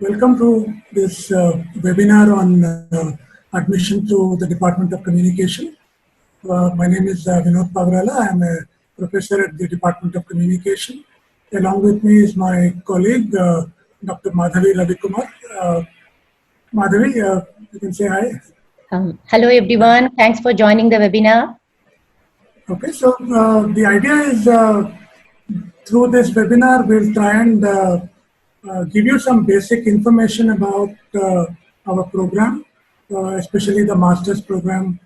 Welcome to this webinar on admission to the Department of Communication. My name is Vinod Pagrala. I am a professor at the Department of Communication. Along with me is my colleague, Dr. Madhavi Ravikumar. Madhavi, you can say hi. Hello everyone, thanks for joining the webinar. Okay, so the idea is through this webinar, we'll try and give you some basic information about our program, especially the master's program.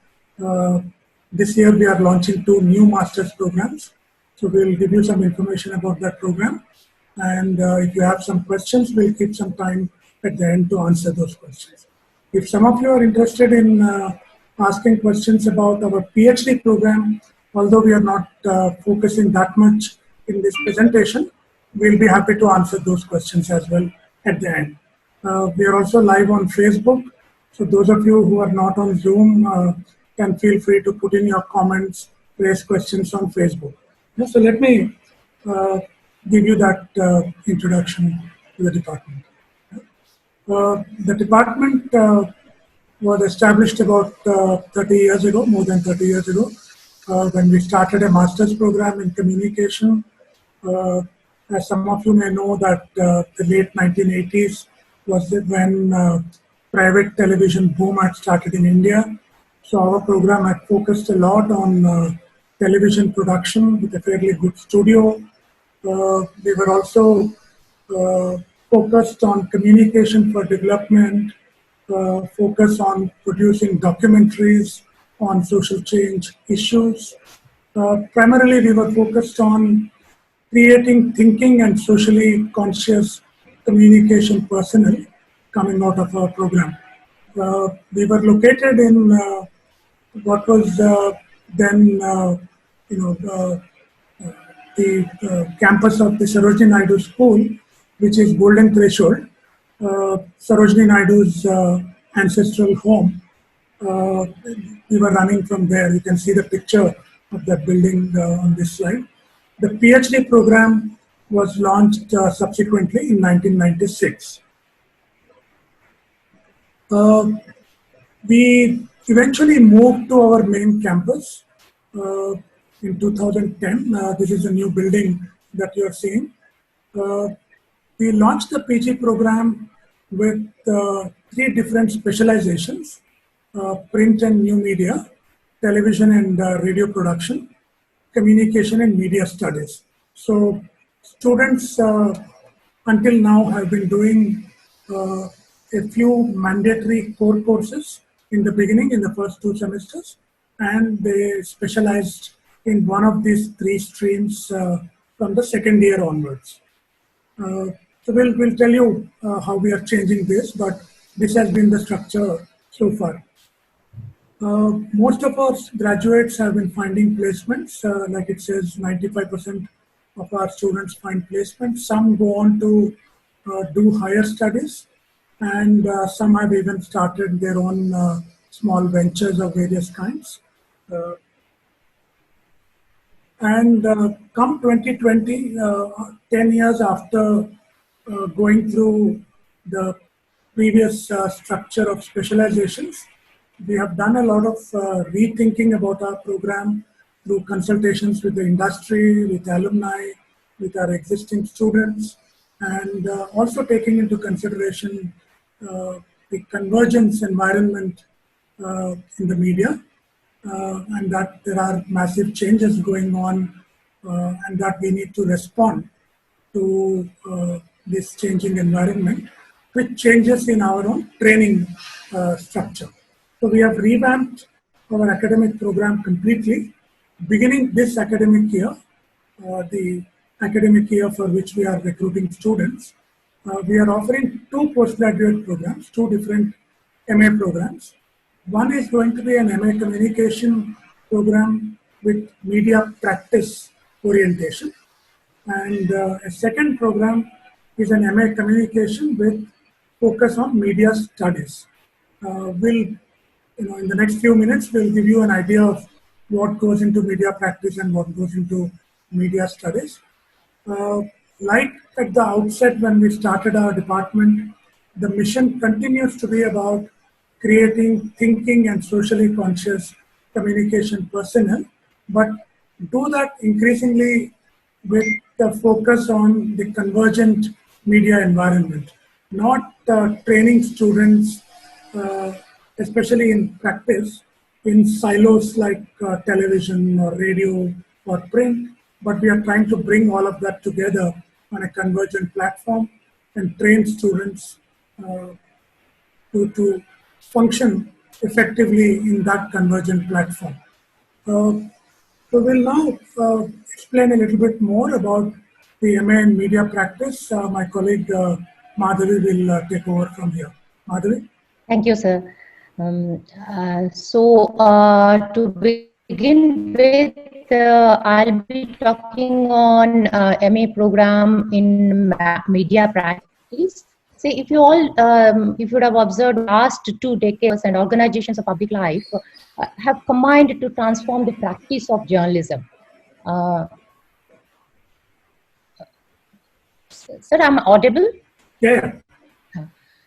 This year we are launching 2 new master's programs. So we'll give you some information about that program. And if you have some questions, we'll keep some time at the end to answer those questions. If some of you are interested in asking questions about our PhD program, although we are not focusing that much in this presentation, we'll be happy to answer those questions as well at the end. We are also live on Facebook, so those of you who are not on Zoom can feel free to put in your comments, raise questions on Facebook. Yeah, so let me give you that introduction to the department. The department was established about 30 years ago, more than 30 years ago, when we started a master's program in communication. As some of you may know that the late 1980s was when private television boom had started in India. So our program had focused a lot on television production with a fairly good studio. We were also focused on communication for development, focus on producing documentaries on social change issues. Primarily, we were focused on creating thinking and socially conscious communication personnel coming out of our program. We were located in what was then, the campus of the Sarojini Naidu School, which is Golden Threshold, Sarojini Naidu's ancestral home. We were running from there. You can see the picture of that building on this slide. The PhD program was launched subsequently in 1996. We eventually moved to our main campus in 2010. This is a new building that you are seeing. We launched the PG program with 3 different specializations: print and new media, television and radio production, communication and media studies. So students until now have been doing a few mandatory core courses in the beginning, in the first 2 semesters, and they specialized in one of these 3 streams from the second year onwards. So we'll tell you how we are changing this, but this has been the structure so far. Most of our graduates have been finding placements. Like it says, 95% of our students find placements. Some go on to do higher studies, and some have even started their own small ventures of various kinds. And come 2020, 10 years after going through the previous structure of specializations, we have done a lot of rethinking about our program through consultations with the industry, with alumni, with our existing students, and also taking into consideration the convergence environment in the media, and that there are massive changes going on, and that we need to respond to this changing environment, which changes in our own training structure. So we have revamped our academic program completely. Beginning this academic year, the academic year for which we are recruiting students, we are offering 2 postgraduate programs, 2 different MA programs. One is going to be an MA communication program with media practice orientation, and a second program is an MA communication with focus on media studies. In the next few minutes, we'll give you an idea of what goes into media practice and what goes into media studies. Like at the outset when we started our department, the mission continues to be about creating thinking and socially conscious communication personnel, but do that increasingly with the focus on the convergent media environment, not training students, especially in practice, in silos like television or radio or print, but we are trying to bring all of that together on a convergent platform and train students uh, to function effectively in that convergent platform. Uh, so we'll now explain a little bit more about the MA in media practice. My colleague Madhavi will take over from here. Madhavi? Thank you, sir. To begin with, I'll be talking on MA program in media practice. See, if you all, if you would have observed, last 2 decades and organizations of public life have combined to transform the practice of journalism. Sir, I'm audible? Yeah.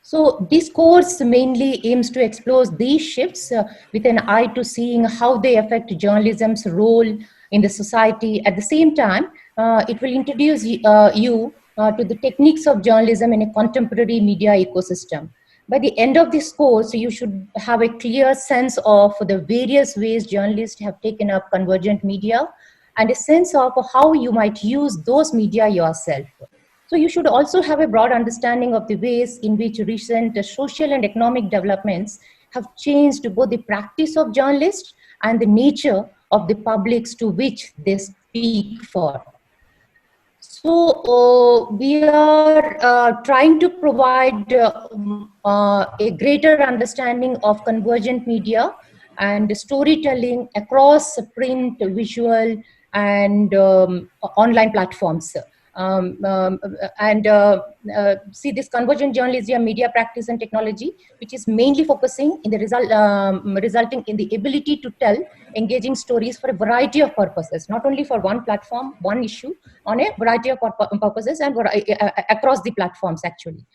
So this course mainly aims to explore these shifts with an eye to seeing how they affect journalism's role in the society. At the same time, it will introduce you to the techniques of journalism in a contemporary media ecosystem. By the end of this course, you should have a clear sense of the various ways journalists have taken up convergent media and a sense of how you might use those media yourself. So you should also have a broad understanding of the ways in which recent social and economic developments have changed both the practice of journalists and the nature of the publics to which they speak for. So we are trying to provide a greater understanding of convergent media and storytelling across print, visual, and online platforms. See this convergent journalism, media practice and technology, which is mainly focusing in the resulting in the ability to tell engaging stories for a variety of purposes, not only for one platform, one issue, on a variety of purposes and across the platforms actually.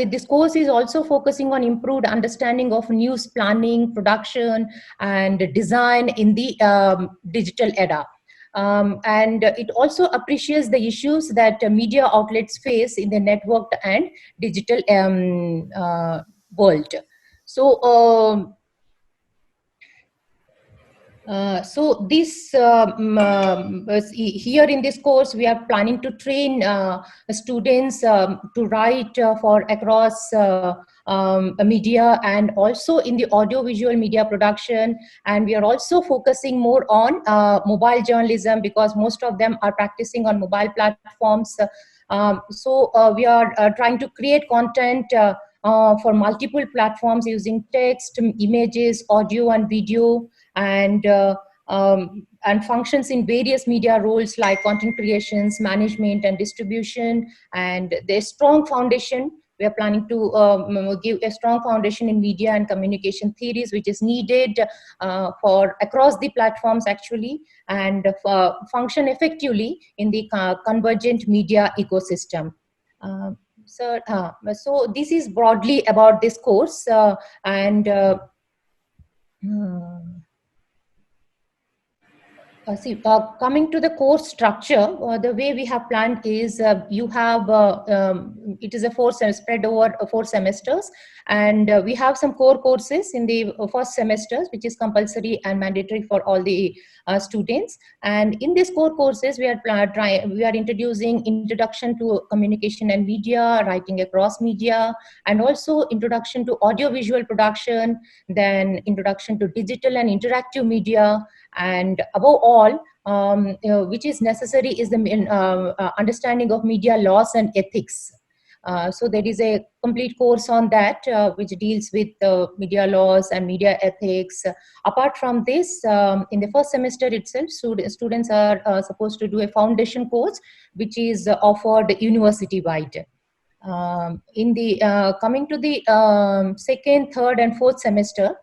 This course is also focusing on improved understanding of news planning, production, and design in the digital era. And it also appreciates the issues that media outlets face in the networked and digital world. Here in this course, we are planning to train students to write for across media and also in the audio-visual media production. And we are also focusing more on mobile journalism because most of them are practicing on mobile platforms. We are trying to create content for multiple platforms using text, images, audio, and video, and functions in various media roles like content creations, management, and distribution. And there's strong foundation. We are planning to give a strong foundation in media and communication theories, which is needed for across the platforms actually, and function effectively in the convergent media ecosystem. So this is broadly about this course coming to the course structure, the way we have planned is you have, it is a spread over 4 semesters, and we have some core courses in the first semesters, which is compulsory and mandatory for all the students. And in these core courses, we are introducing introduction to communication and media, writing across media, and also introduction to audiovisual production, then introduction to digital and interactive media, and above all, which is necessary is the understanding of media laws and ethics. So there is a complete course on that, which deals with media laws and media ethics. Apart from this, in the first semester itself, students are supposed to do a foundation course, which is offered university-wide. Coming to the second, third, and fourth semester,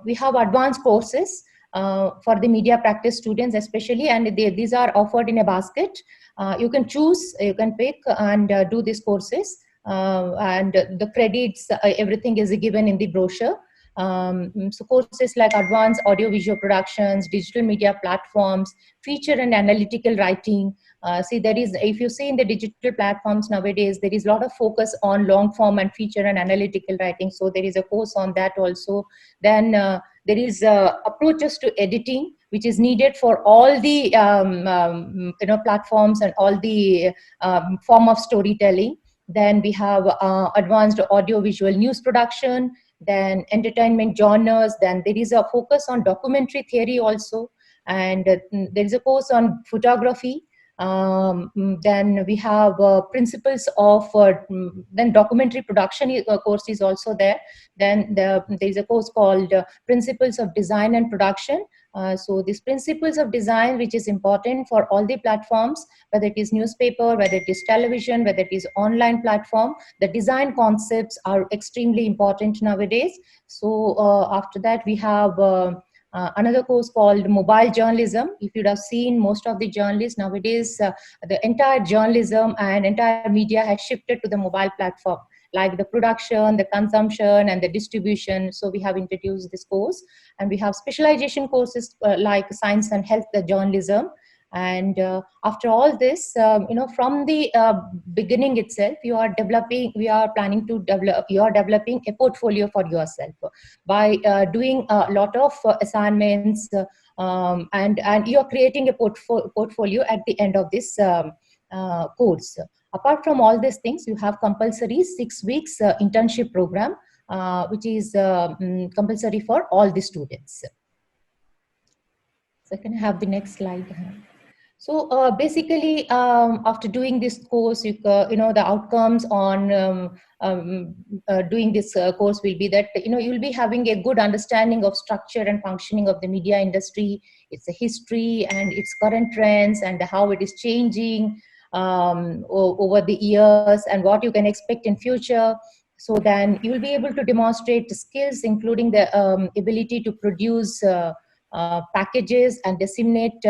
we have advanced courses. for the media practice students especially, and these are offered in a basket. You can choose, you can pick and do these courses, and the credits, everything is given in the brochure. So courses like advanced audiovisual productions, digital media platforms, feature and analytical writing. See, there is, if you see in the digital platforms nowadays, there is a lot of focus on long form and feature and analytical writing. So there is a course on that also. Then there is approaches to editing, which is needed for all the platforms and all the form of storytelling. Then we have advanced audiovisual news production, then entertainment genres. Then there is a focus on documentary theory also, and there is a course on photography. Then we have principles of then documentary production course is also there. Then there is a course called principles of design and production. So these principles of design, which is important for all the platforms, whether it is newspaper, whether it is television, whether it is online platform, the design concepts are extremely important nowadays. So after that we have another course called mobile journalism. If you'd have seen, most of the journalists nowadays, the entire journalism and entire media has shifted to the mobile platform, like the production, the consumption, and the distribution. So we have introduced this course, and we have specialization courses like science and health journalism. And after all this, from the beginning itself, you are developing a portfolio for yourself by doing a lot of assignments, and you're creating a portfolio at the end of this course. Apart from all these things, you have compulsory 6 weeks internship program, which is compulsory for all the students. So can I have the next slide? So basically, after doing this course, the outcomes on doing this course will be that you'll be having a good understanding of structure and functioning of the media industry, its history and its current trends, and how it is changing over the years, and what you can expect in future. So then you will be able to demonstrate skills, including the ability to produce packages and disseminate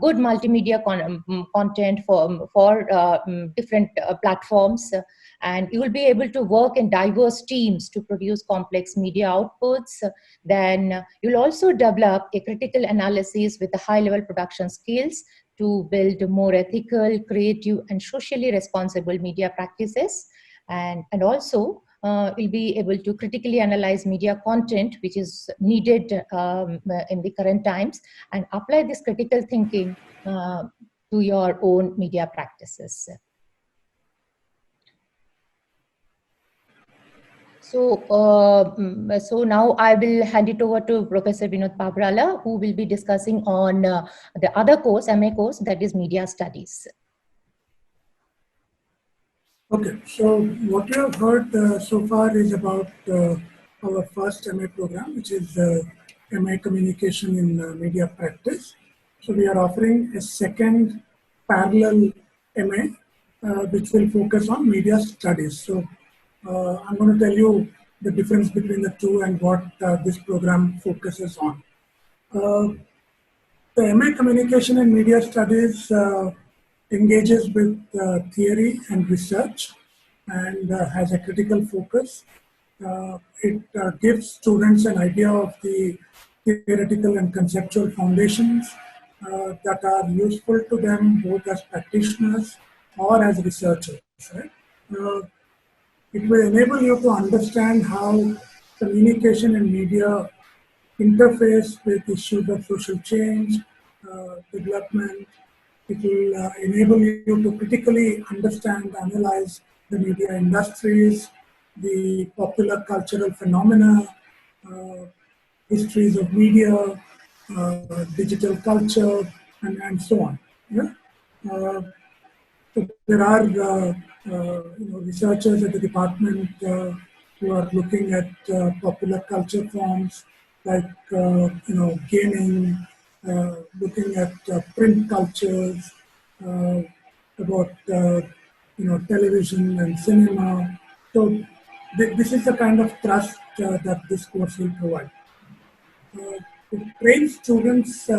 good multimedia content for different platforms, and you will be able to work in diverse teams to produce complex media outputs. Then you'll also develop a critical analysis with the high-level production skills to build more ethical, creative, and socially responsible media practices, and also will be able to critically analyze media content which is needed in the current times, and apply this critical thinking to your own media practices. So, so now I will hand it over to Professor Vinod Pabrala, who will be discussing on the other course, MA course, that is Media Studies. Okay, so what you have heard so far is about our first MA program, which is MA Communication in Media Practice. So we are offering a second parallel MA, which will focus on media studies. So I'm going to tell you the difference between the two and what this program focuses on. The MA Communication in Media Studies engages with theory and research, and has a critical focus. It gives students an idea of the theoretical and conceptual foundations that are useful to them both as practitioners or as researchers. Right? It will enable you to understand how communication and media interface with issues of social change, development. It will enable you to critically understand, analyze the media industries, the popular cultural phenomena, histories of media, digital culture, and so on. Yeah? So there are researchers at the department who are looking at popular culture forms like gaming, looking at print cultures, about television and cinema. So this is the kind of thrust that this course will provide. It trains students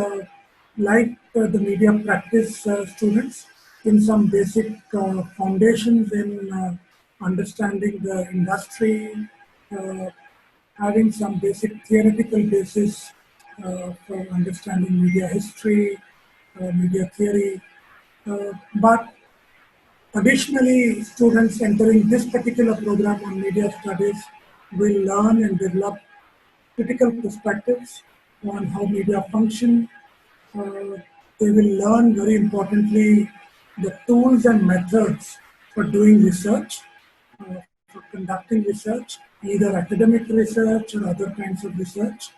like the media practice students in some basic foundations in understanding the industry, uh, having some basic theoretical basis for understanding media history, media theory. But additionally, students entering this particular program on media studies will learn and develop critical perspectives on how media function. Uh, they will learn, very importantly, the tools and methods for doing research, for conducting research, either academic research or other kinds of research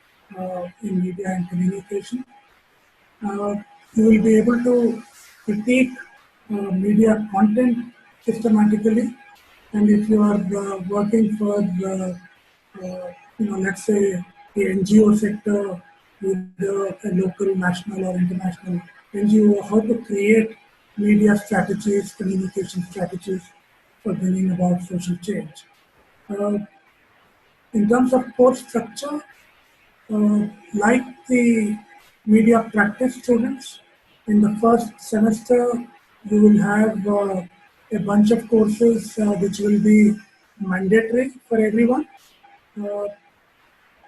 in media and communication. Uh, you will be able to critique media content systematically, and if you are working for let's say the NGO sector, either a local, national, or international NGO, how to create media strategies, communication strategies for bringing about social change. Uh, in terms of course structure, like the media practice students, in the first semester, you will have a bunch of courses which will be mandatory for everyone. Uh,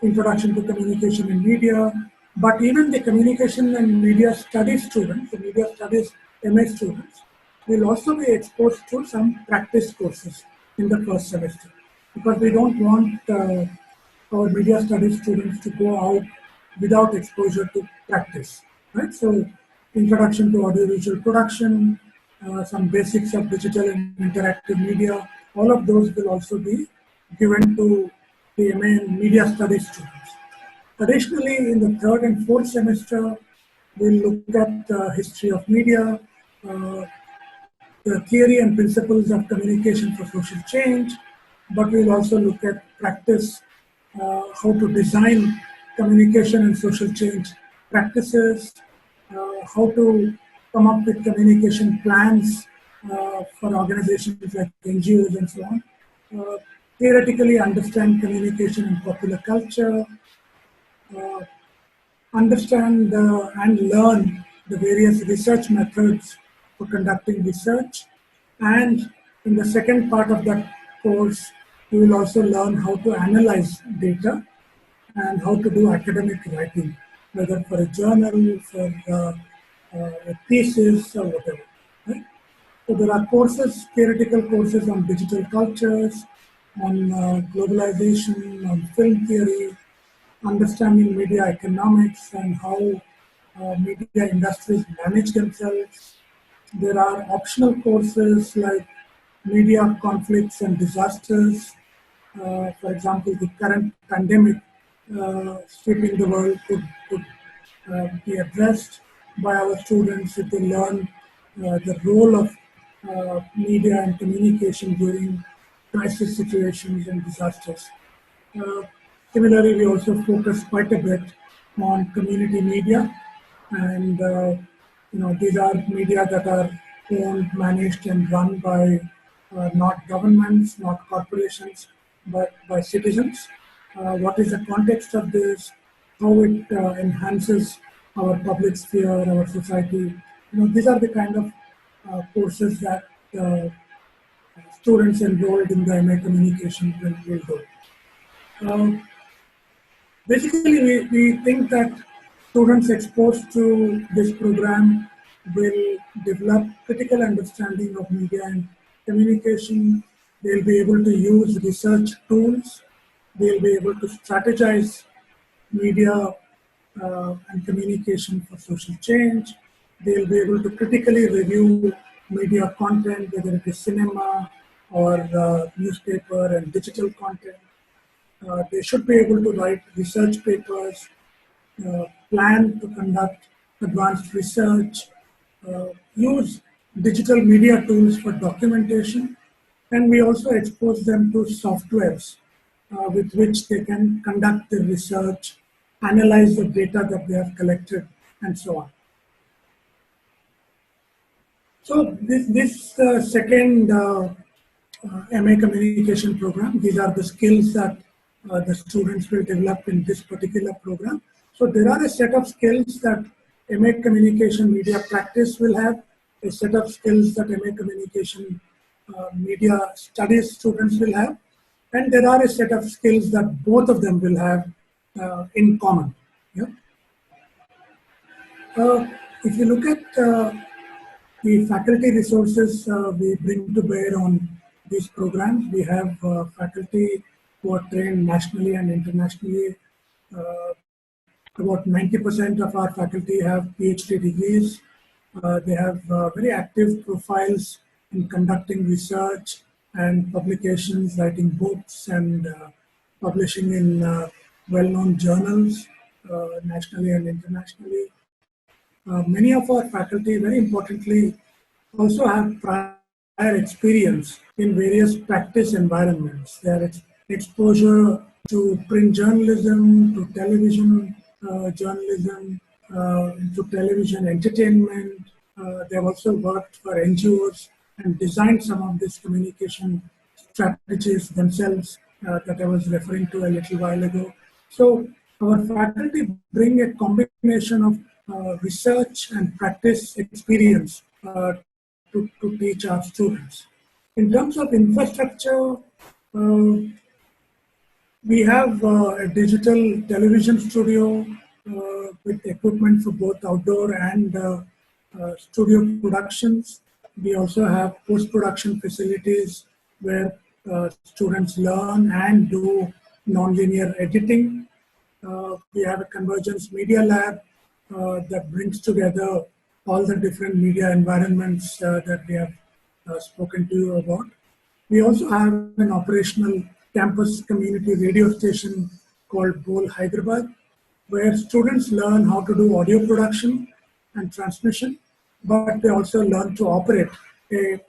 Introduction to communication in media, but even the communication and media studies students, the media studies MA students, will also be exposed to some practice courses in the first semester, because we don't want our media studies students to go out without exposure to practice, right? So, introduction to audiovisual production, some basics of digital and interactive media, all of those will also be given to the MA in media studies students. Additionally, in the third and fourth semester, we'll look at the history of media, uh, the theory and principles of communication for social change, but we'll also look at practice, how to design communication and social change practices, how to come up with communication plans for organizations like NGOs and so on. Uh, Theoretically understand communication and popular culture, uh, understand and learn the various research methods for conducting research. And in the second part of that course, you will also learn how to analyze data and how to do academic writing, whether for a journal, for a thesis, or whatever. Right? So there are courses, theoretical courses on digital cultures, on globalization, on film theory, understanding media economics and how media industries manage themselves. There are optional courses like media conflicts and disasters. For example, the current pandemic sweeping the world could be addressed by our students if they learn the role of media and communication during crisis situations and disasters. Uh, Similarly, we also focus quite a bit on community media, and these are media that are owned, managed, and run by not governments, not corporations, but by citizens. What is the context of this? How it enhances our public sphere, our society? These are the kind of courses that students enrolled in the MA communication will do. Um, Basically, we think that students exposed to this program will develop critical understanding of media and communication. They'll be able to use research tools. They'll be able to strategize media and communication for social change. They'll be able to critically review media content, whether it is cinema or newspaper and digital content. They should be able to write research papers, plan to conduct advanced research, use digital media tools for documentation, and we also expose them to softwares with which they can conduct the research, analyze the data that they have collected, and so on. So this second MA communication program, these are the skills that the students will develop in this particular program. So there are a set of skills that MA Communication Media Practice will have, a set of skills that MA Communication Media Studies students will have, and there are a set of skills that both of them will have in common. Yeah? If you look at the faculty resources we bring to bear on these programs, we have faculty who are trained nationally and internationally. About 90% of our faculty have PhD degrees. They have very active profiles in conducting research and publications, writing books, and publishing in well-known journals, nationally and internationally. Many of our faculty, very importantly, also have prior experience in various practice environments. Their exposure to print journalism, to television journalism, to television entertainment. They've also worked for NGOs and designed some of these communication strategies themselves that I was referring to a little while ago. So our faculty bring a combination of research and practice experience to teach our students. In terms of infrastructure, we have a digital television studio with equipment for both outdoor and studio productions. We also have post-production facilities where students learn and do nonlinear editing. We have a Convergence Media Lab that brings together all the different media environments that we have spoken to you about. We also have an operational campus community radio station called Bol Hyderabad, where students learn how to do audio production and transmission, but they also learn to operate a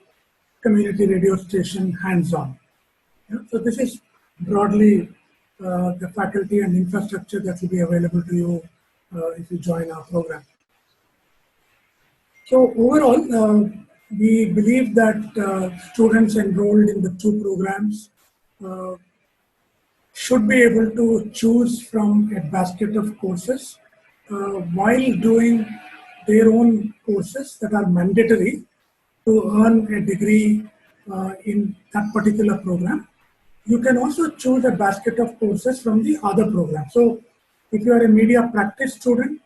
community radio station hands-on. Yeah, so this is broadly the faculty and infrastructure that will be available to you if you join our program. So overall, we believe that students enrolled in the two programs should be able to choose from a basket of courses while doing their own courses that are mandatory to earn a degree in that particular program. You can also choose a basket of courses from the other program. So if you are a media practice student,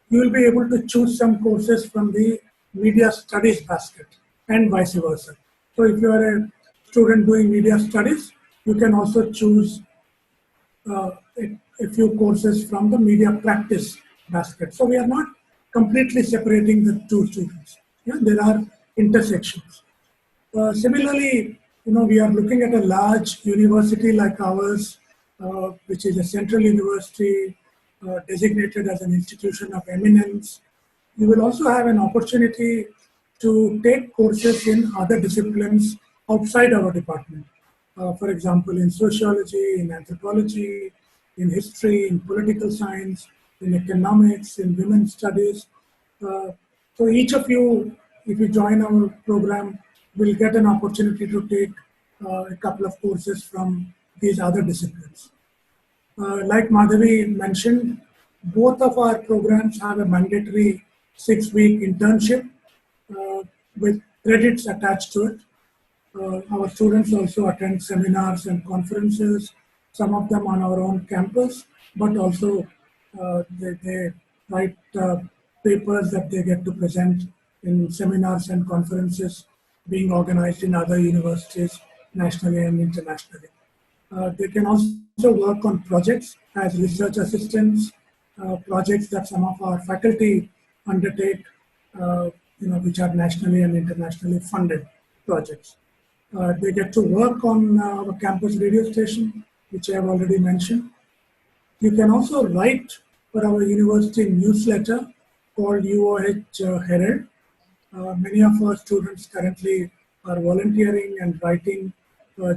you will be able to choose some courses from the media studies basket and vice versa. So if you are a student doing media studies, you can also choose a few courses from the media practice basket. So we are not completely separating the two students. Yeah, there are intersections. Similarly, we are looking at a large university like ours, which is a central university designated as an institution of eminence. You will also have an opportunity to take courses in other disciplines outside our department. For example, in sociology, in anthropology, in history, in political science, in economics, in women's studies. So each of you, if you join our program, will get an opportunity to take a couple of courses from these other disciplines. Like Madhavi mentioned, both of our programs have a mandatory 6-week internship with credits attached to it. Our students also attend seminars and conferences, some of them on our own campus, but also they write papers that they get to present in seminars and conferences being organized in other universities, nationally and internationally. They can also work on projects as research assistants, projects that some of our faculty undertake, which are nationally and internationally funded projects. They get to work on our campus radio station, which I have already mentioned. You can also write for our university newsletter called UOH Herald. Many of our students currently are volunteering and writing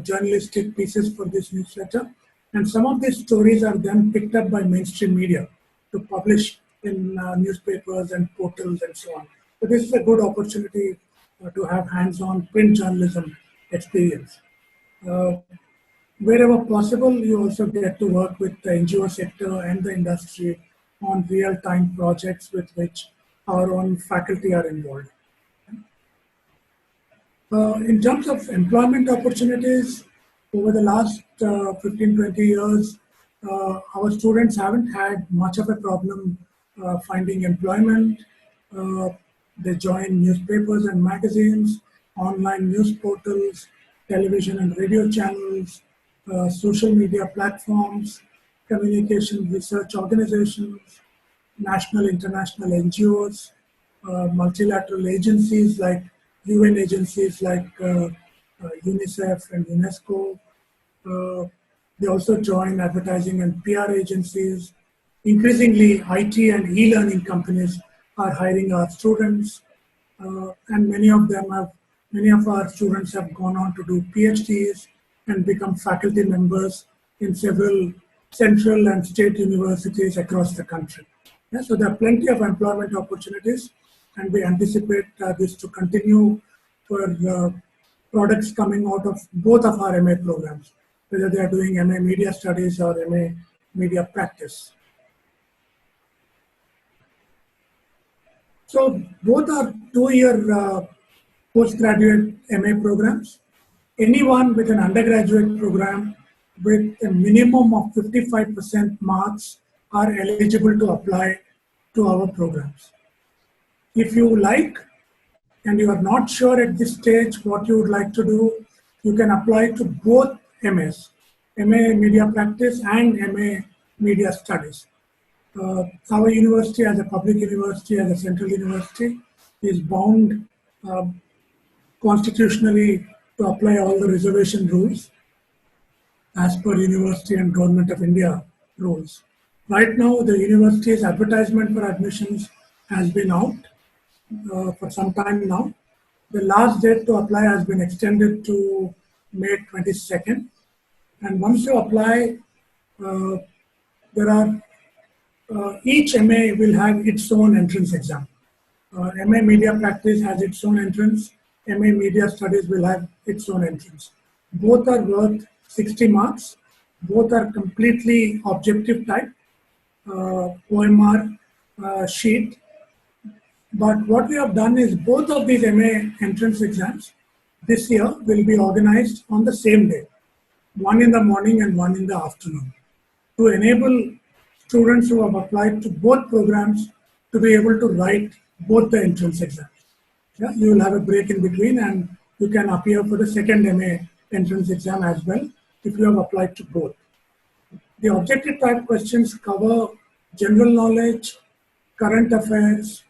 journalistic pieces for this newsletter. And some of these stories are then picked up by mainstream media to publish in newspapers and portals and so on. So this is a good opportunity to have hands-on print journalism experience. Wherever possible, you also get to work with the NGO sector and the industry on real-time projects with which our own faculty are involved. In terms of employment opportunities, over the last 15, 20 years, our students haven't had much of a problem finding employment. They join newspapers and magazines, online news portals, television and radio channels, social media platforms, communication research organizations, national, international NGOs, multilateral agencies like UN agencies like UNICEF and UNESCO. They also join advertising and PR agencies. Increasingly, IT and e-learning companies are hiring our students, and many of our students have gone on to do PhDs and become faculty members in several central and state universities across the country. Yeah, so there are plenty of employment opportunities, and we anticipate this to continue for products coming out of both of our MA programs, whether they are doing MA Media Studies or MA Media Practice. So both are 2-year postgraduate MA programs. Anyone with an undergraduate program with a minimum of 55% marks are eligible to apply to our programs. If you like and you are not sure at this stage what you would like to do, you can apply to both MAs, MA Media Practice and MA Media Studies. Our university, as a public university, as a central university, is bound constitutionally to apply all the reservation rules as per University and Government of India rules. Right now, the university's advertisement for admissions has been out for some time now. The last date to apply has been extended to May 22nd. And once you apply, each MA will have its own entrance exam. MA Media Practice has its own entrance. MA Media Studies will have its own entrance. Both are worth 60 marks. Both are completely objective type, OMR sheet. But what we have done is both of these MA entrance exams this year will be organized on the same day, one in the morning and one in the afternoon, to enable students who have applied to both programs to be able to write both the entrance exams. Yeah, you will have a break in between and you can appear for the second MA entrance exam as well if you have applied to both. The objective type questions cover general knowledge, current affairs,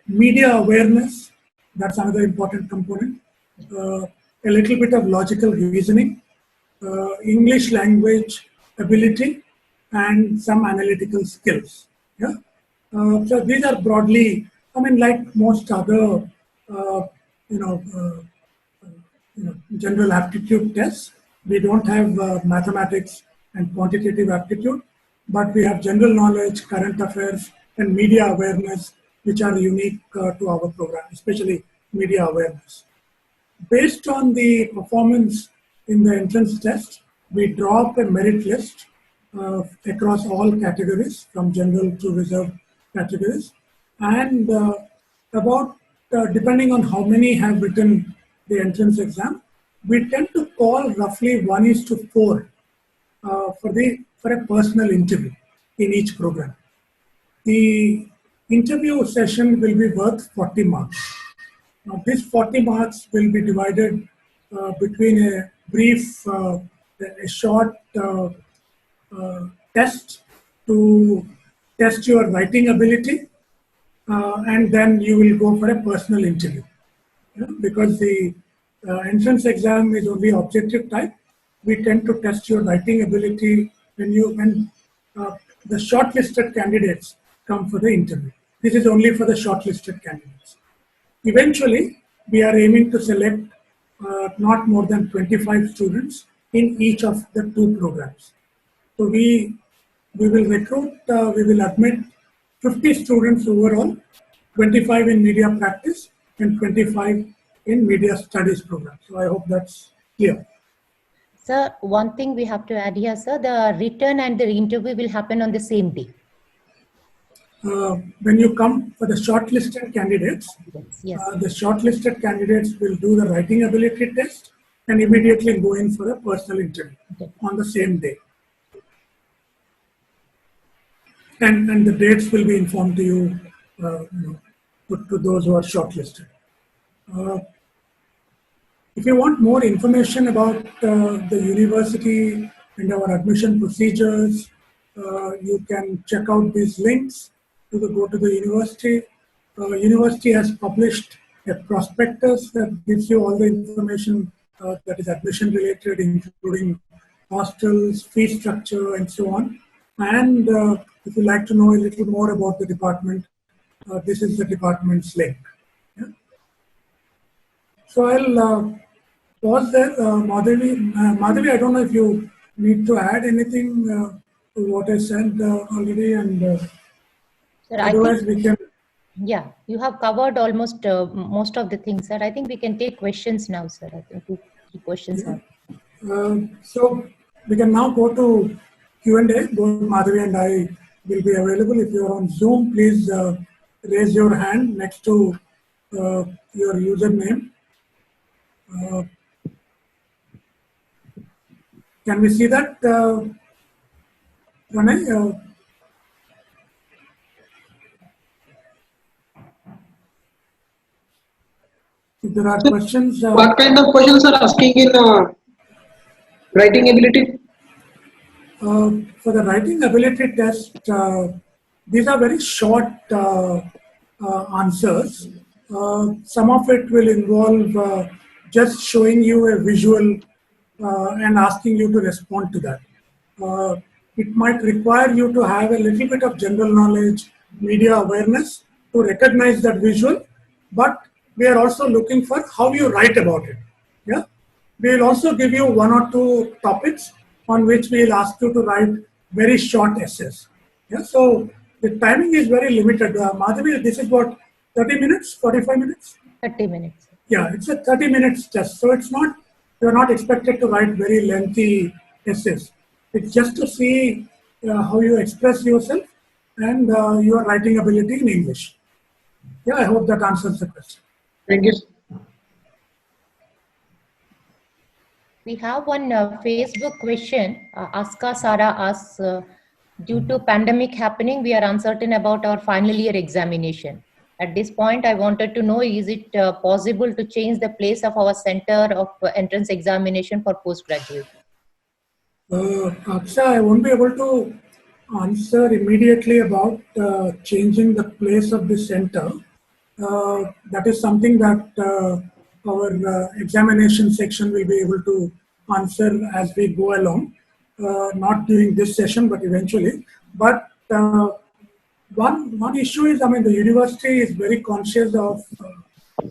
media awareness, that's another important component, a little bit of logical reasoning, English language ability, and some analytical skills. Yeah? So these are broadly, like most other, general aptitude tests. We don't have mathematics and quantitative aptitude, but we have general knowledge, current affairs, and media awareness, which are unique to our program, especially media awareness. Based on the performance in the entrance test, we draw up a merit list across all categories, from general to reserved categories. And depending on how many have written the entrance exam, we tend to call roughly 1:4 for a personal interview in each program. The interview session will be worth 40 marks. Now, this 40 marks will be divided between a brief, a short test to test your writing ability, and then you will go for a personal interview. Because the entrance exam is only objective type, we tend to test your writing ability when the shortlisted candidates come for the interview. This is only for the shortlisted candidates. Eventually, we are aiming to select not more than 25 students in each of the two programs. So we will recruit, we will admit 50 students overall, 25 in media practice and 25 in media studies program. So I hope that's clear. Sir, one thing we have to add here, sir, the written and the interview will happen on the same day. when you come for the shortlisted candidates, Yes. the shortlisted candidates will do the writing ability test and immediately go in for a personal interview on the same day. And the dates will be informed to you, to those who are shortlisted. If you want more information about the university and our admission procedures, you can check out these links to go to the university. University has published a prospectus that gives you all the information that is admission related, including hostels, fee structure, and so on. And if you'd like to know a little more about the department, this is the department's link. Yeah? So I'll pause there. Madhavi, I don't know if you need to add anything to what I said already, and Sir, otherwise we can. Yeah, you have covered almost most of the things, sir. I think we can take questions now, sir. I think 2-3 questions are. So we can now go to Q&A. Both Madhavi and I will be available. If you're on Zoom, please raise your hand next to your username. Can we see that, Pranay? If there are questions. What kind of questions are asking in writing ability? For the writing ability test, these are very short answers. Some of it will involve just showing you a visual and asking you to respond to that. It might require you to have a little bit of general knowledge, media awareness to recognize that visual, but we are also looking for how you write about it. Yeah, we will also give you 1 or 2 topics on which we will ask you to write very short essays. Yeah, so the timing is very limited. Madhavi, this is what, 30 minutes, 45 minutes? 30 minutes. Yeah, it's a 30 minutes test. So it's not, you're not expected to write very lengthy essays. It's just to see how you express yourself and your writing ability in English. Yeah, I hope that answers the question. Thank you. We have one Facebook question. Aska Sara asks, due to pandemic happening, we are uncertain about our final year examination. At this point, I wanted to know, is it possible to change the place of our center of entrance examination for postgraduate? Aksha, I won't be able to answer immediately about changing the place of the center. That is something that our examination section will be able to answer as we go along, not during this session, but eventually. But one issue is, I mean, the university is very conscious of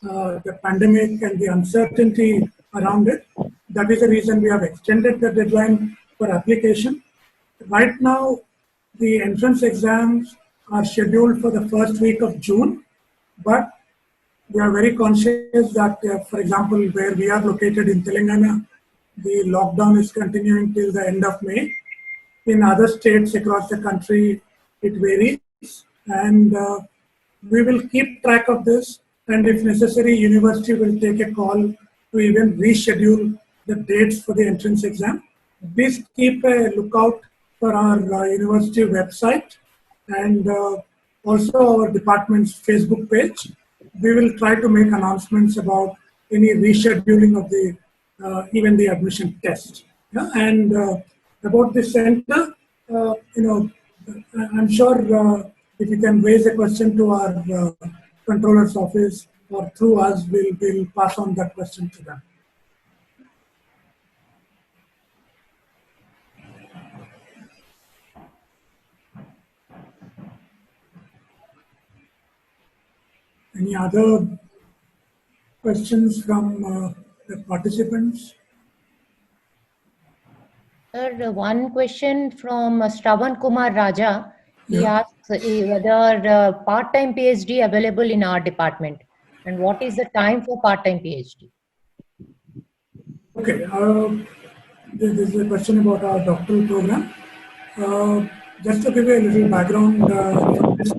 the pandemic and the uncertainty around it. That is the reason we have extended the deadline for application. Right now, the entrance exams are scheduled for the first week of June, but we are very conscious that, for example, where we are located in Telangana, the lockdown is continuing till the end of May. In other states across the country, it varies, and we will keep track of this, and if necessary, university will take a call to even reschedule the dates for the entrance exam. Please keep a lookout for our university website and also our department's Facebook page. We will try to make announcements about any rescheduling of the even the admission test. Yeah? And about the center, I'm sure if you can raise a question to our controller's office or through us, we'll pass on that question to them. Any other questions from the participants? Sir, one question from Shravan Kumar Raja. He asks whether part-time PhD available in our department, and what is the time for part-time PhD? Okay, this is a question about our doctoral program. Just to give you a little background from this,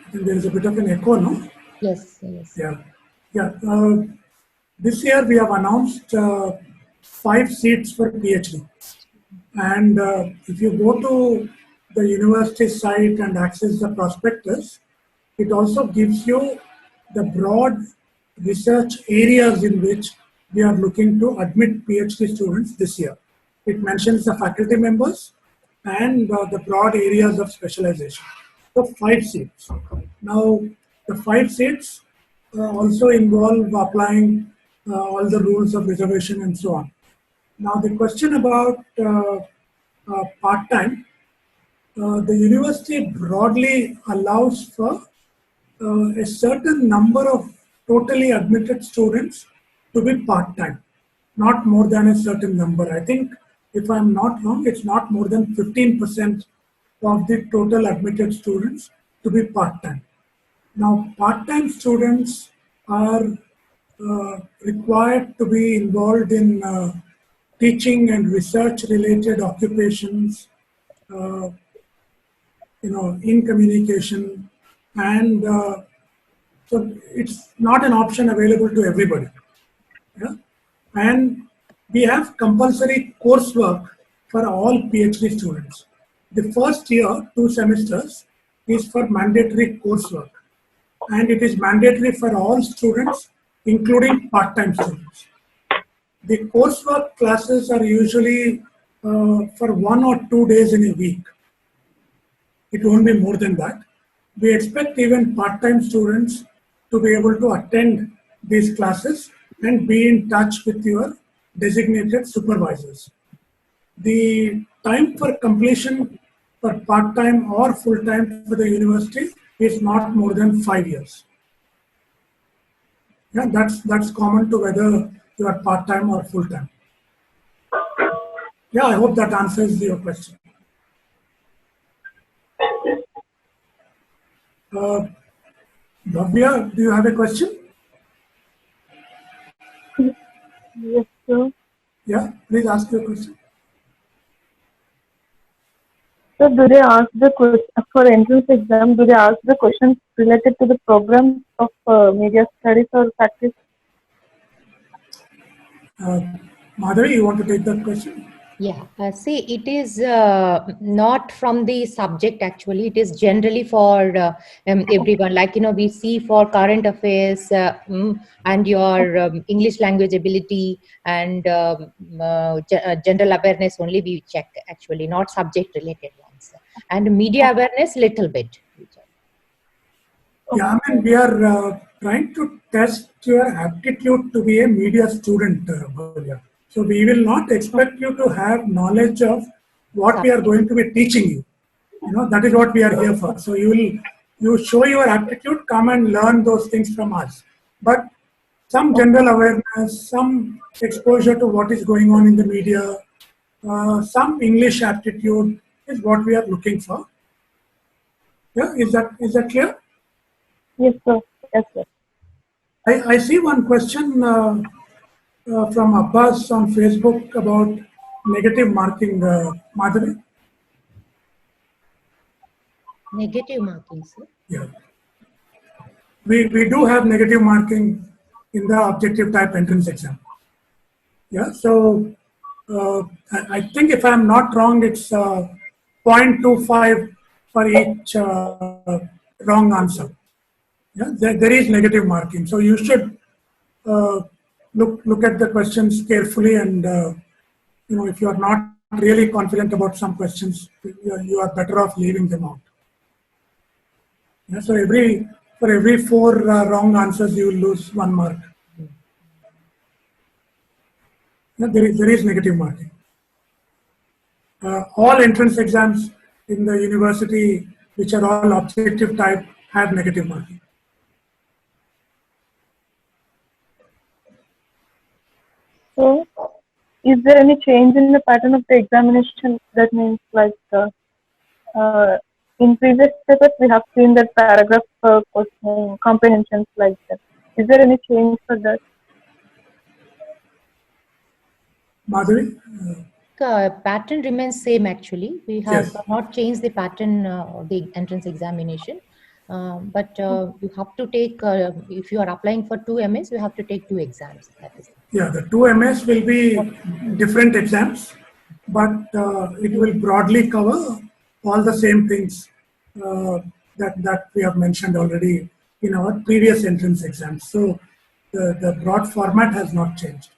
I think there is a bit of an echo, no? Yes, yes. Yeah. Yeah. This year we have announced 5 seats for PhD. And if you go to the university site and access the prospectus, it also gives you the broad research areas in which we are looking to admit PhD students this year. It mentions the faculty members and the broad areas of specialization. So 5 seats. Now, the 5 seats also involve applying all the rules of reservation and so on. Now, the question about part-time, the university broadly allows for a certain number of totally admitted students to be part-time, not more than a certain number. I think, if I'm not wrong, it's not more than 15% of the total admitted students to be part-time. Now, part-time students are required to be involved in teaching and research-related occupations, uh, in communication, and so it's not an option available to everybody. Yeah? And we have compulsory coursework for all PhD students. The first year, 2 semesters, is for mandatory coursework, and it is mandatory for all students, including part-time students. The coursework classes are usually for 1 or 2 days in a week. It won't be more than that. We expect even part-time students to be able to attend these classes and be in touch with your designated supervisors. The time for completion for part-time or full-time for the university is not more than 5 years. Yeah, that's common to whether you are part-time or full-time. Yeah, I hope that answers your question. Bhavya, do you have a question? Yes, sir. Yeah, please ask your question. So, do they ask the question for entrance exam? Do they ask the questions related to the program of media studies or practice? Madhavi, you want to take that question? Yeah, see, it is not from the subject actually. It is generally for everyone. Like, we see for current affairs and your English language ability and general awareness only we check actually, not subject related ones. And media awareness, little bit. We check. Yeah, I mean, we are trying to test your aptitude to be a media student, Bhavya. So we will not expect you to have knowledge of what we are going to be teaching you. That is what we are here for. So you show your aptitude, come and learn those things from us. But some general awareness, some exposure to what is going on in the media, some English aptitude is what we are looking for. Yeah, is that clear? Yes, sir. Yes, sir. I see one question from Abbas on Facebook about negative marking, Madhavi. Negative marking, sir. Yeah. We do have negative marking in the objective type entrance exam. Yeah, so I think if I'm not wrong, it's 0.25 for each wrong answer. Yeah, there is negative marking. So you should look at the questions carefully, and if you are not really confident about some questions, you are better off leaving them out. Yeah, so for every 4 wrong answers, you will lose 1 mark. Yeah, there is negative marking. All entrance exams in the university, which are all objective type, have negative marking. So, is there any change in the pattern of the examination? That means, like, in previous papers, we have seen that paragraph question, comprehensions like that. Is there any change for that? Madhavi? Pattern remains same actually. We have Yes. not changed the pattern of the entrance examination. But you have to take, if you are applying for 2 MS, you have to take 2 exams. That is. Yeah, the 2 MS will be different exams, but it will broadly cover all the same things that we have mentioned already in our previous entrance exams. So the broad format has not changed.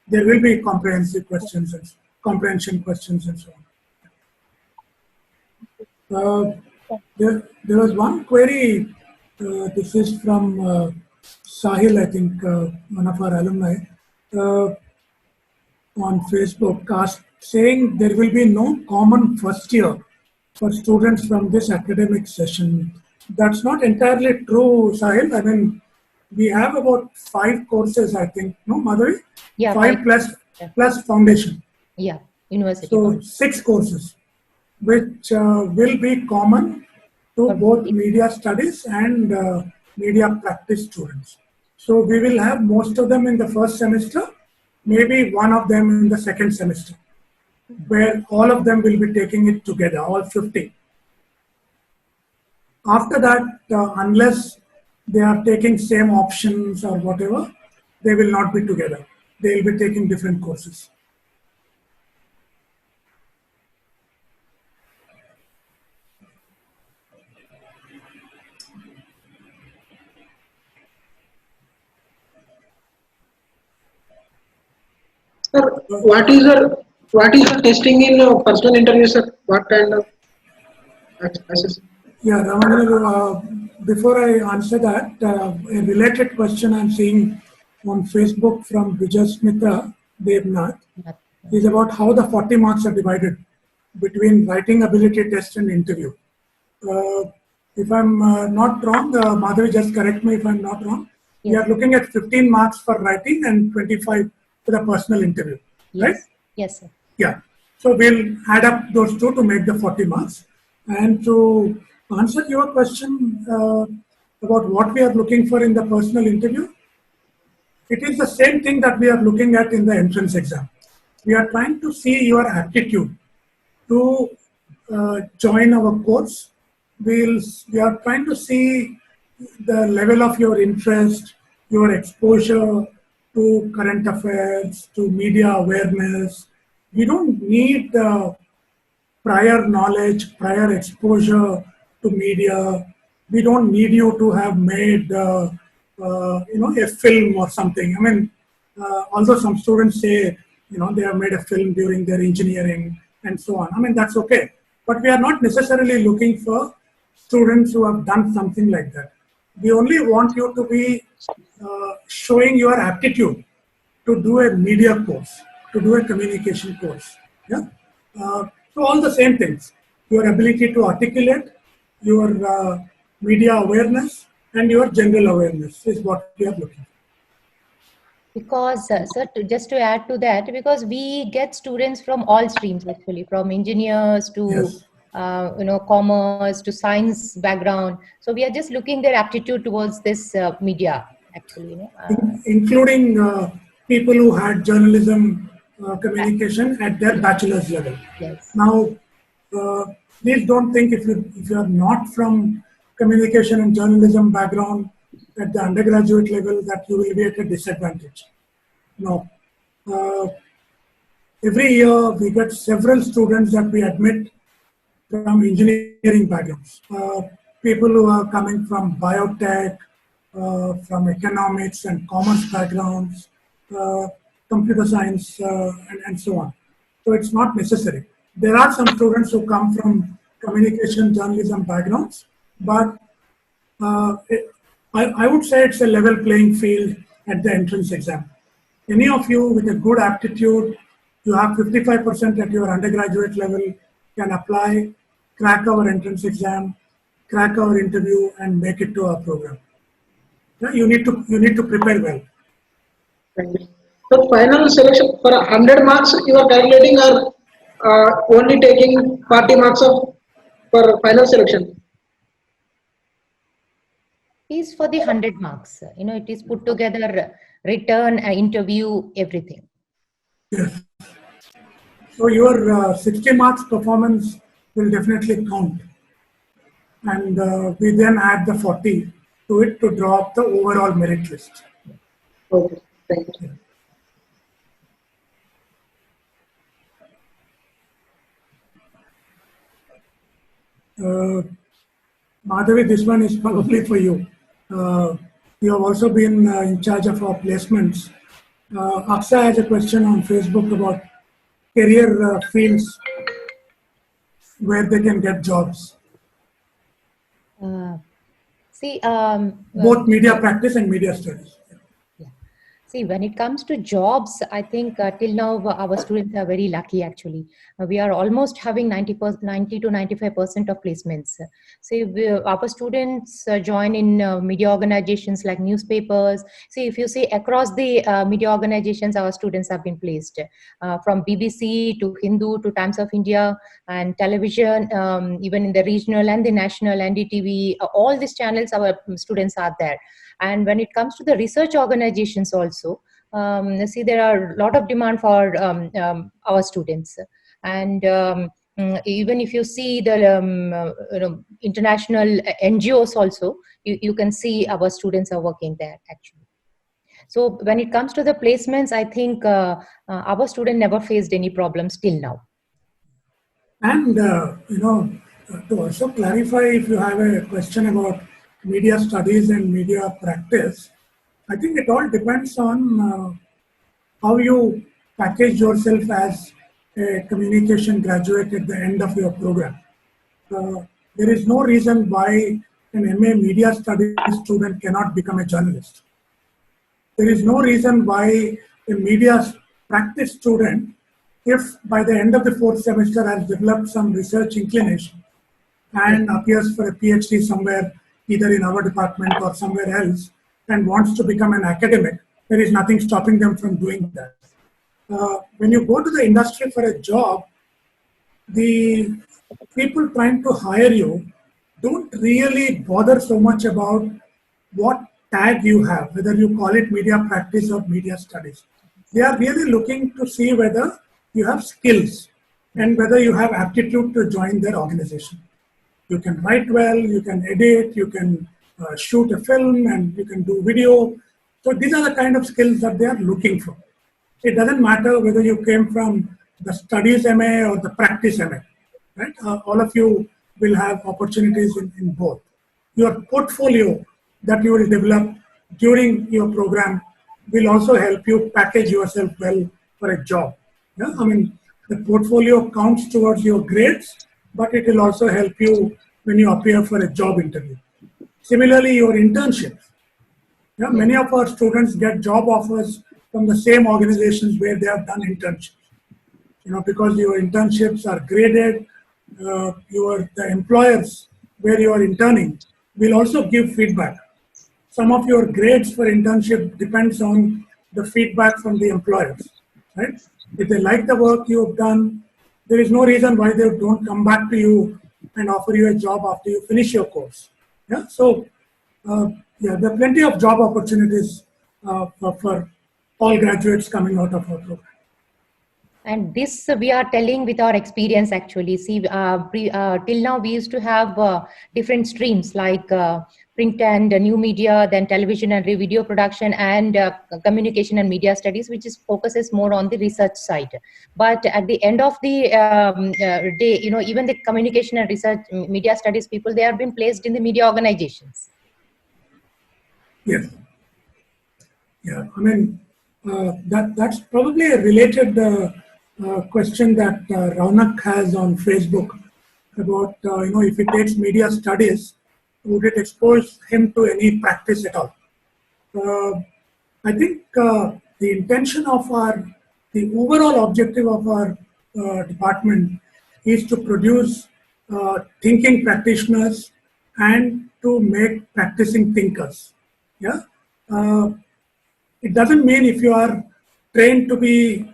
There will be comprehensive questions and comprehension questions and so on. There was one query. This is from Sahil, I think, one of our alumni. On Facebook saying there will be no common first year for students from this academic session. That's not entirely true, Sahil. I mean, we have about 5 courses, I think, no, Madhavi? Yeah, 5 plus foundation. Yeah, university. So 6 courses, which will be common to both media studies and media practice students. So we will have most of them in the first semester, maybe one of them in the second semester, where all of them will be taking it together, all 50. After that, unless they are taking same options or whatever, they will not be together. They will be taking different courses. Sir, what is the testing in personal interview, sir? What kind of assessment? Yeah, Ramana, before I answer that, a related question I'm seeing on Facebook from Vijay Devnath is about how the 40 marks are divided between writing ability test and interview. If I'm not wrong, Madhavi, just correct me if I'm not wrong. Yes. We are looking at 15 marks for writing and 25 for the personal interview, right? Yes, sir. Yeah. So we'll add up those two to make the 40 marks. And to answer your question about what we are looking for in the personal interview, it is the same thing that we are looking at in the entrance exam. We are trying to see your aptitude to join our course. We are trying to see the level of your interest, your exposure to current affairs, to media awareness. We don't need prior knowledge, prior exposure to media. We don't need you to have made a film or something. I mean, although some students say they have made a film during their engineering and so on. I mean, that's okay. But we are not necessarily looking for students who have done something like that. We only want you to be showing your aptitude to do a media course, to do a communication course. Yeah. So all the same things, your ability to articulate, your media awareness, and your general awareness is what we are looking for. Because, sir, just to add to that, because we get students from all streams actually, from engineers to Yes. Commerce to science background. So we are just looking their aptitude towards this media actually. Including people who had journalism communication at their bachelor's level. Yes. Now, please don't think if you are not from communication and journalism background at the undergraduate level that you will be at a disadvantage. No. Every year we get several students that we admit from engineering backgrounds. People who are coming from biotech, from economics and commerce backgrounds, computer science, and so on. So it's not necessary. There are some students who come from communication journalism backgrounds, but I would say it's a level playing field at the entrance exam. Any of you with a good aptitude, you have 55% at your undergraduate level, can apply, crack our entrance exam, crack our interview, and make it to our program. Yeah, you need to prepare well. Thank you. So final selection for 100 marks you are calculating or only taking 40 marks of for final selection? Is for the 100 marks. It is put together, return, interview, everything. Yes. So your 60 marks performance will definitely count. And we then add the 40 to it to draw up the overall merit list. Okay, thank you. Madhavi, this one is probably for you. You have also been in charge of our placements. Aksa has a question on Facebook about career fields where they can get jobs. Both media practice and media studies. See, when it comes to jobs, I think till now our students are very lucky actually. We are almost having 90 to 95% of placements. See, our students join in media organizations like newspapers. See, if you see across the media organizations, our students have been placed from BBC to Hindu to Times of India and television, even in the regional and the national NDTV, all these channels, our students are there. And when it comes to the research organizations also, see, there are a lot of demand for our students. And even if you see the international NGOs also, you can see our students are working there actually. So when it comes to the placements, I think our student never faced any problems till now. And, to also clarify, if you have a question about media studies and media practice, I think it all depends on how you package yourself as a communication graduate at the end of your program. There is no reason why an MA media studies student cannot become a journalist. There is no reason why a media practice student, if by the end of the 4th semester has developed some research inclination and appears for a PhD somewhere, either in our department or somewhere else, and wants to become an academic, there is nothing stopping them from doing that. When you go to the industry for a job, the people trying to hire you don't really bother so much about what tag you have, whether you call it media practice or media studies. They are really looking to see whether you have skills and whether you have aptitude to join their organization. You can write well, you can edit, you can shoot a film, and you can do video. So these are the kind of skills that they are looking for. It doesn't matter whether you came from the studies MA or the practice MA, right? All of you will have opportunities in both. Your portfolio that you will develop during your program will also help you package yourself well for a job. Yeah? I mean, the portfolio counts towards your grades, but it will also help you when you appear for a job interview. Similarly, your internships. Yeah, many of our students get job offers from the same organizations where they have done internships. Because your internships are graded, the employers where you are interning will also give feedback. Some of your grades for internship depends on the feedback from the employers, right? If they like the work you have done, there is no reason why they don't come back to you and offer you a job after you finish your course. Yeah, so there are plenty of job opportunities for all graduates coming out of our program. And this we are telling with our experience actually. See, till now we used to have different streams like print and new media, then television and video production, and communication and media studies, which focuses more on the research side. But at the end of the day, even the communication and research media studies people, they have been placed in the media organizations. Yes. Yeah, I mean, that's probably a related question that Raunak has on Facebook about, if he takes media studies, would it expose him to any practice at all? I think the intention of the overall objective of our department is to produce thinking practitioners and to make practicing thinkers. Yeah. It doesn't mean if you are trained to be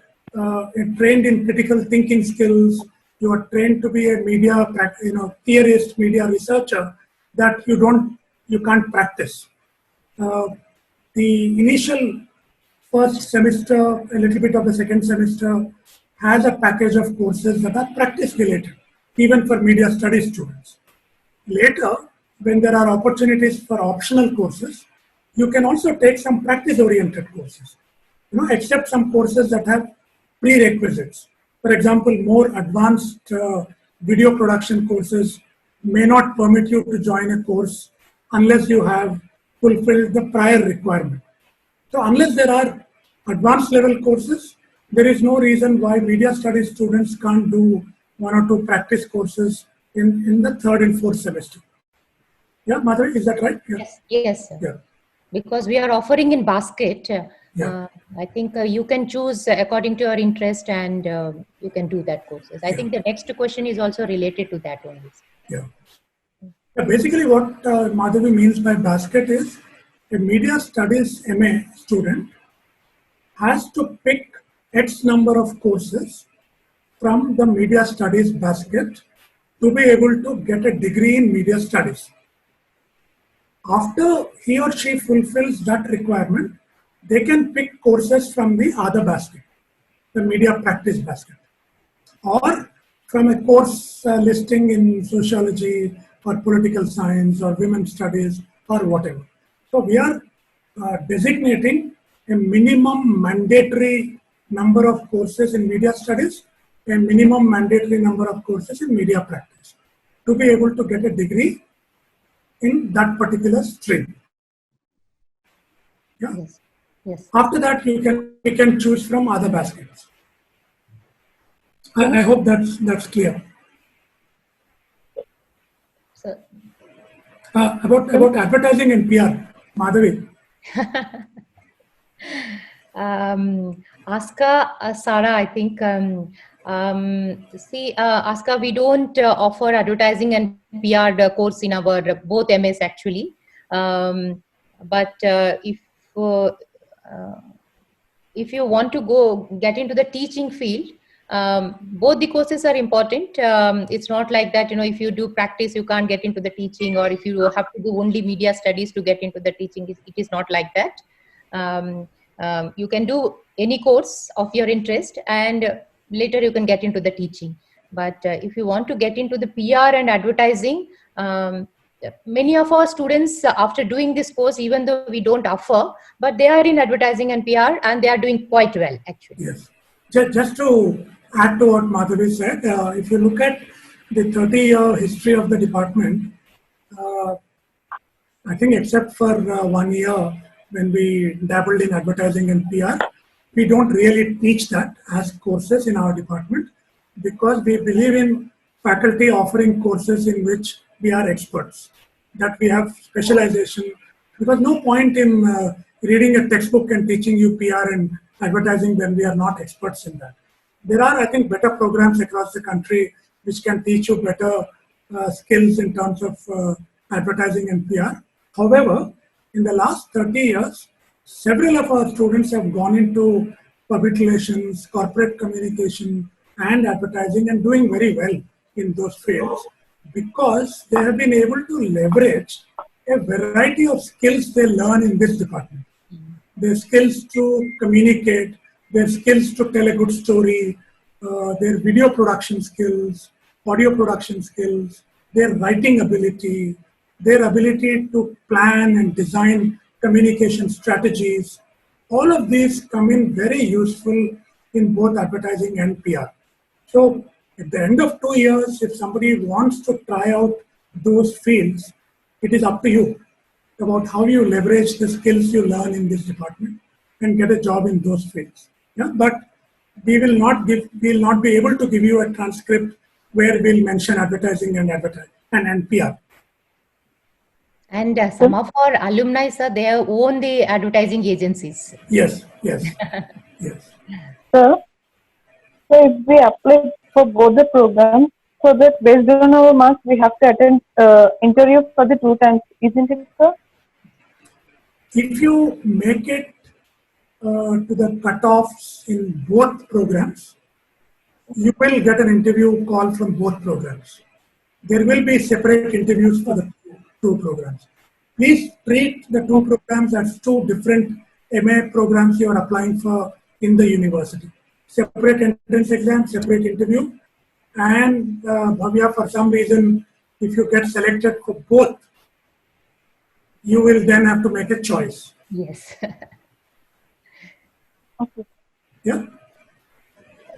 trained in critical thinking skills, you are trained to be a media theorist, media researcher, that you can't practice. The initial first semester, a little bit of the second semester, has a package of courses that are practice related, even for media studies students. Later, when there are opportunities for optional courses, you can also take some practice-oriented courses. Except some courses that have prerequisites. For example, more advanced video production courses may not permit you to join a course unless you have fulfilled the prior requirement. So unless there are advanced level courses, there is no reason why media studies students can't do 1 or 2 practice courses in the 3rd and 4th semester. Yeah, Madhavi, is that right? Yeah. Yes, sir. Yeah. Because we are offering in basket. Yeah. I think you can choose according to your interest, and you can do that courses. I think the next question is also related to that only. Yeah. Basically, what Madhavi means by basket is a media studies MA student has to pick X number of courses from the media studies basket to be able to get a degree in media studies. After he or she fulfills that requirement, they can pick courses from the other basket, the media practice basket, or from a course listing in sociology or political science or women's studies or whatever. So we are designating a minimum mandatory number of courses in media studies, a minimum mandatory number of courses in media practice to be able to get a degree in that particular stream. Yeah. Yes. Yes. After that, you can choose from other baskets. I hope that's clear. So, about advertising and PR, Madhavi. Aska, Sarah, I think. Aska, we don't offer advertising and PR course in our both MS actually. But if you want to get into the teaching field, both the courses are important. It's not like that, if you do practice, you can't get into the teaching, or if you have to do only media studies to get into the teaching, it is not like that. You can do any course of your interest, and later you can get into the teaching. But if you want to get into the PR and advertising, many of our students, after doing this course, even though we don't offer, but they are in advertising and PR, and they are doing quite well, actually. Yes. Just to add to what Madhavi said, if you look at the 30-year history of the department, I think except for 1 year when we dabbled in advertising and PR, we don't really teach that as courses in our department, because we believe in faculty offering courses in which we are experts, that we have specialization, because no point in reading a textbook and teaching you PR and advertising when we are not experts in that. There are, I think, better programs across the country which can teach you better skills in terms of advertising and PR. However, in the last 30 years, several of our students have gone into public relations, corporate communication, and advertising, and doing very well in those fields, because they have been able to leverage a variety of skills they learn in this department. Their skills to communicate, their skills to tell a good story, their video production skills, audio production skills, their writing ability, their ability to plan and design communication strategies. All of these come in very useful in both advertising and PR. So at the end of 2 years, if somebody wants to try out those fields, it is up to you about how you leverage the skills you learn in this department and get a job in those fields. Yeah, but we will not be able to give you a transcript where we'll mention advertising and PR. And some of our alumni, sir, they own the advertising agencies. Yes. So if we apply for both the programs, so that based on our marks, we have to attend interview for the 2 times, isn't it, sir? If you make it to the cutoffs in both programs, you will get an interview call from both programs. There will be separate interviews for the 2 programs. Please treat the 2 programs as 2 different MA programs you are applying for in the university. separate entrance exam, separate interview. And Bhavya, for some reason, if you get selected for both, you will then have to make a choice. Yes. Okay. Yeah.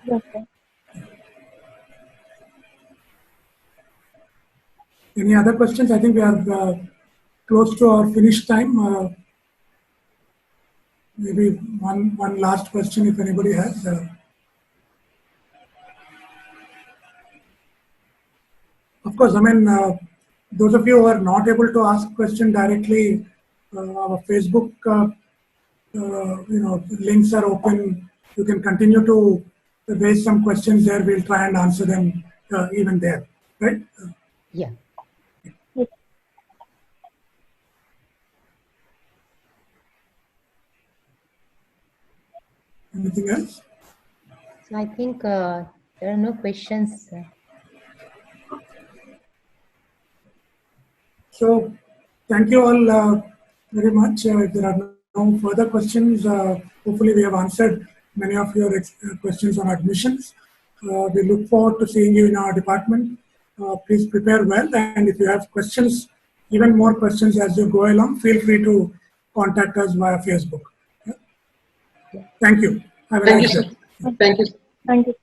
Okay. Any other questions? I think we are close to our finish time. Maybe one last question if anybody has. Of course, I mean, those of you who are not able to ask question directly, our Facebook, links are open. You can continue to raise some questions there. We'll try and answer them even there, right? Yeah. Anything else? So I think there are no questions. So thank you all very much. If there are no further questions, hopefully we have answered many of your questions on admissions. We look forward to seeing you in our department. Please prepare well, and if you have questions, even more questions as you go along, feel free to contact us via Facebook. Yeah. Thank you. Have a Thank you, nice sir. day. Thank you. Thank you.